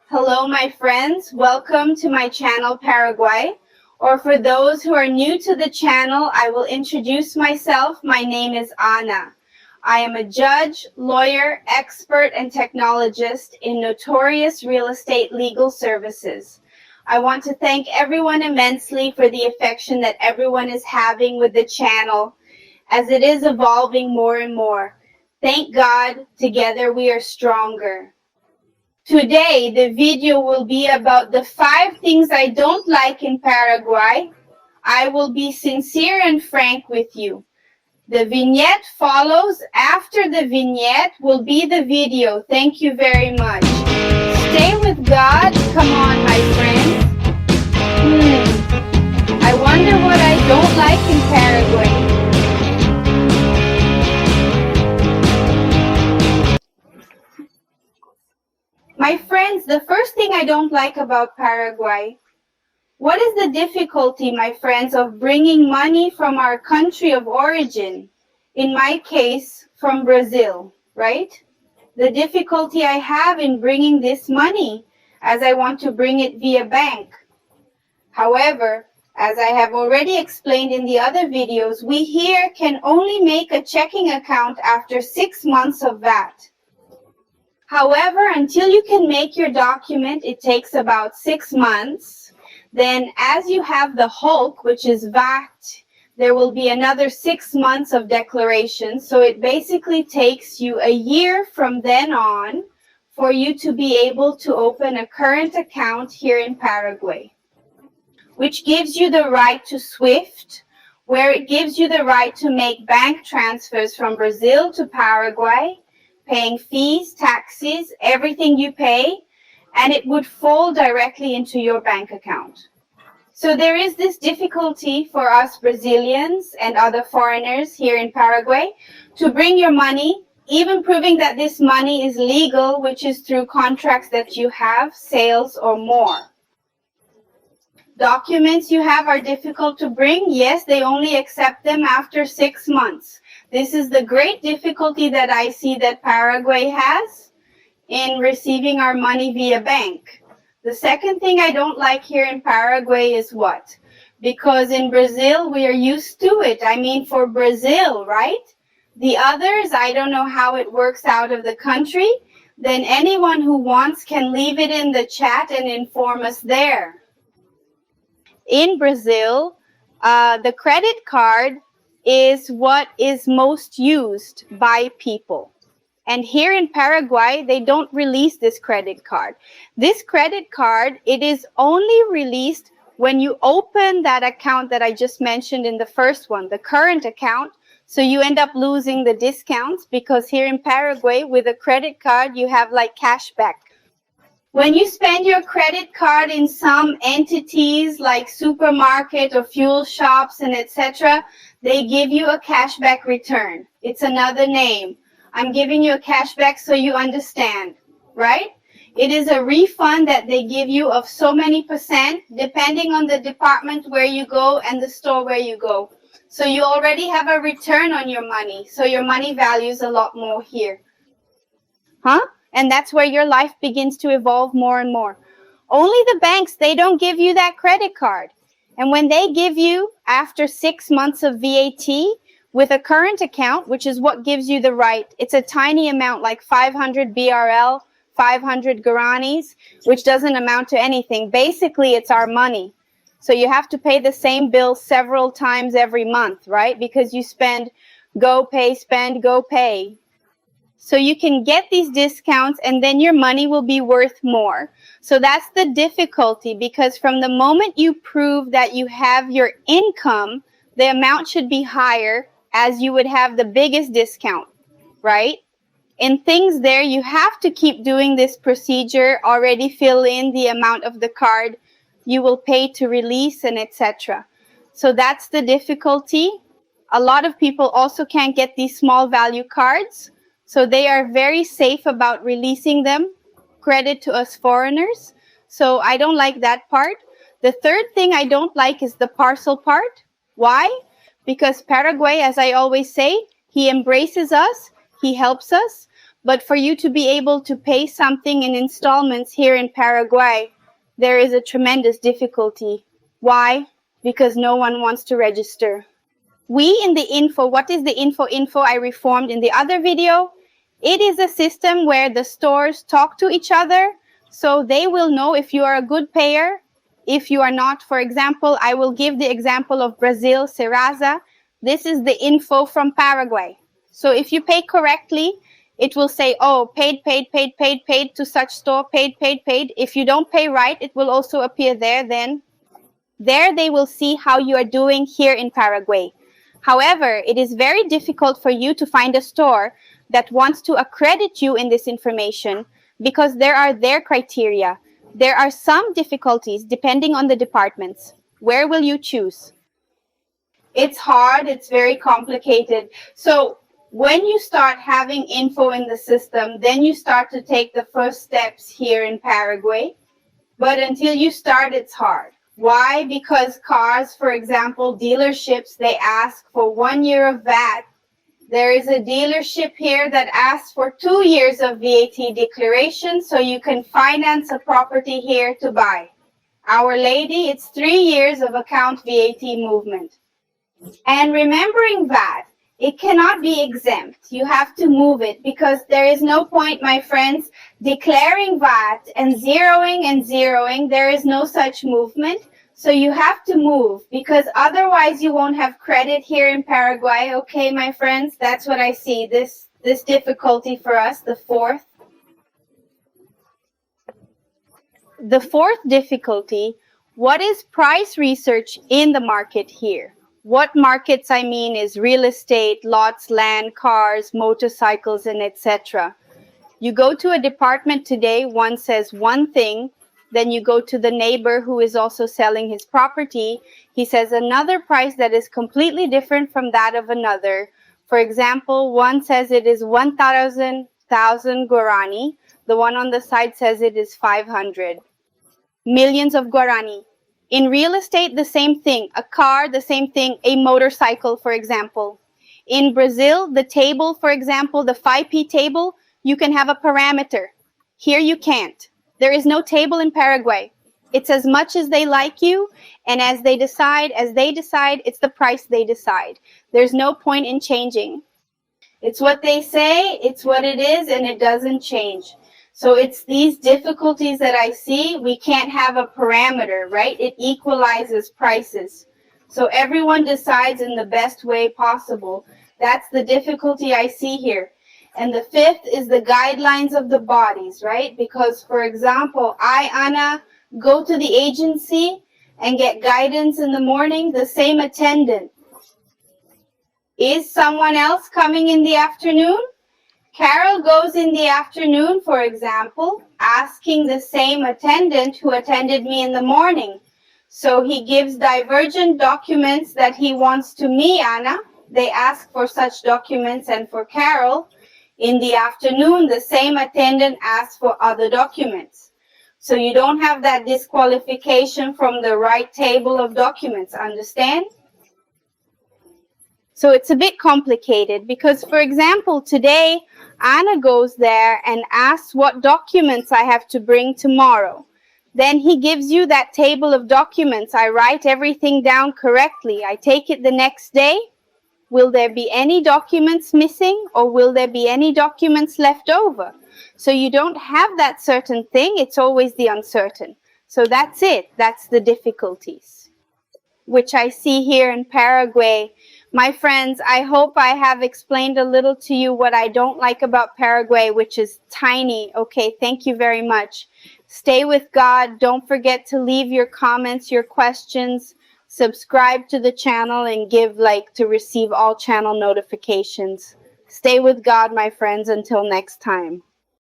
Hello, my friends. Welcome to my channel, Paraguay. Or for those who are new to the channel, I will introduce myself. My name is Anna. I am a judge, lawyer, expert, and technologist in notorious real estate legal services. I want to thank everyone immensely for the affection that everyone is having with the channel as it is evolving more and more. Thank God, together we are stronger. Today, the video will be about the 5 things I don't like in Paraguay. I will be sincere and frank with you. The vignette follows. After the vignette will be the video. Thank you very much. Stay with God. Come on, my friends. I wonder what I don't like in Paraguay. My friends, the first thing I don't like about Paraguay, what is the difficulty, my friends, of bringing money from our country of origin? In my case, from Brazil, right? The difficulty I have in bringing this money as I want to bring it via bank. However, as I have already explained in the other videos, we here can only make a checking account after 6 months of VAT. However, until you can make your document, it takes about 6 months. Then as you have the Hulk, which is VAT, there will be another 6 months of declaration. So it basically takes you a year from then on for you to be able to open a current account here in Paraguay, which gives you the right to SWIFT, where it gives you the right to make bank transfers from Brazil to Paraguay, paying fees, taxes, everything you pay, and it would fall directly into your bank account. So there is this difficulty for us Brazilians and other foreigners here in Paraguay to bring your money, even proving that this money is legal, which is through contracts that you have, sales or more. Documents you have are difficult to bring. Yes, they only accept them after 6 months. This is the great difficulty that I see that Paraguay has in receiving our money via bank. The second thing I don't like here in Paraguay is what? Because in Brazil, we are used to it. I mean, for Brazil, right? The others, I don't know how it works out of the country. Then anyone who wants can leave it in the chat and inform us there. In Brazil, the credit card is what is most used by people. And here in Paraguay, they don't release this credit card. This credit card, it is only released when you open that account that I just mentioned in the first one, the current account. So you end up losing the discounts because here in Paraguay, with a credit card, you have like cash back. When you spend your credit card in some entities like supermarket or fuel shops and etc., they give you a cashback return. It's another name. I'm giving you a cashback so you understand, right? It is a refund that they give you of so many percent depending on the department where you go and the store where you go. So you already have a return on your money. So your money values a lot more here. And that's where your life begins to evolve more and more. Only the banks, they don't give you that credit card. And when they give you, after 6 months of VAT, with a current account, which is what gives you the right, it's a tiny amount, like 500 BRL, 500 guaranis, which doesn't amount to anything. Basically, it's our money. So you have to pay the same bill several times every month, right? Because you spend, go pay, spend, go pay. So you can get these discounts and then your money will be worth more. So that's the difficulty, because from the moment you prove that you have your income, the amount should be higher as you would have the biggest discount, right? In things there, you have to keep doing this procedure, already fill in the amount of the card you will pay to release and etc. So that's the difficulty. A lot of people also can't get these small value cards. So they are very safe about releasing them. Credit to us foreigners. So I don't like that part. The third thing I don't like is the parcel part. Why? Because Paraguay, as I always say, he embraces us, he helps us, But for you to be able to pay something in installments here in Paraguay, there is a tremendous difficulty. Why? Because no one wants to register. We in the info, what is the info I reformed in the other video? It is a system where the stores talk to each other, so they will know if you are a good payer, if you are not. For example, I will give the example of Brazil, Serasa. This is the info from Paraguay. So if you pay correctly, it will say, oh, paid to such store, paid. If you don't pay right, it will also appear there. Then there they will see how you are doing here in Paraguay. However, it is very difficult for you to find a store that wants to accredit you in this information because there are their criteria. There are some difficulties depending on the departments. Where will you choose? It's hard, it's very complicated. So when you start having info in the system, then you start to take the first steps here in Paraguay. But until you start, it's hard. Why? Because cars, for example, dealerships, they ask for 1 year of VAT. There is a dealership here that asks for 2 years of VAT declaration so you can finance a property here to buy. Our Lady, it's 3 years of account VAT movement. And remembering VAT, it cannot be exempt. You have to move it because there is no point, my friends, declaring VAT and zeroing. There is no such movement. So you have to move because otherwise you won't have credit here in Paraguay. Okay, my friends, that's what I see. This difficulty for us, the fourth. The fourth difficulty, what is price research in the market here? What markets I mean is real estate, lots, land, cars, motorcycles, and etc. You go to a department today, one says one thing, then you go to the neighbor who is also selling his property. He says another price that is completely different from that of another. For example, one says it is 1,000 guarani. The one on the side says it is 500 millions of guarani. In real estate, the same thing. A car, the same thing. A motorcycle, for example. In Brazil, the table, for example, the 5P table, you can have a parameter. Here you can't. There is no table in Paraguay. It's as much as they like you, and as they decide, it's the price they decide. There's no point in changing. It's what they say, it's what it is, and it doesn't change. So it's these difficulties that I see. We can't have a parameter, right? It equalizes prices. So everyone decides in the best way possible. That's the difficulty I see here. And the fifth is the guidelines of the bodies, right? Because, for example, I, Anna, go to the agency and get guidance in the morning, the same attendant. Is someone else coming in the afternoon? Carol goes in the afternoon, for example, asking the same attendant who attended me in the morning. So he gives divergent documents that he wants to me, Anna. They ask for such documents, and for Carol, in the afternoon, the same attendant asks for other documents. So you don't have that disqualification from the right table of documents, understand? So it's a bit complicated because, for example, today, Anna goes there and asks what documents I have to bring tomorrow. Then he gives you that table of documents. I write everything down correctly. I take it the next day. Will there be any documents missing, or will there be any documents left over? So you don't have that certain thing. It's always the uncertain. So that's it. That's the difficulties, which I see here in Paraguay. My friends, I hope I have explained a little to you what I don't like about Paraguay, which is tiny. Okay, thank you very much. Stay with God. Don't forget to leave your comments, your questions. Subscribe to the channel and give like to receive all channel notifications. Stay with God, my friends, until next time.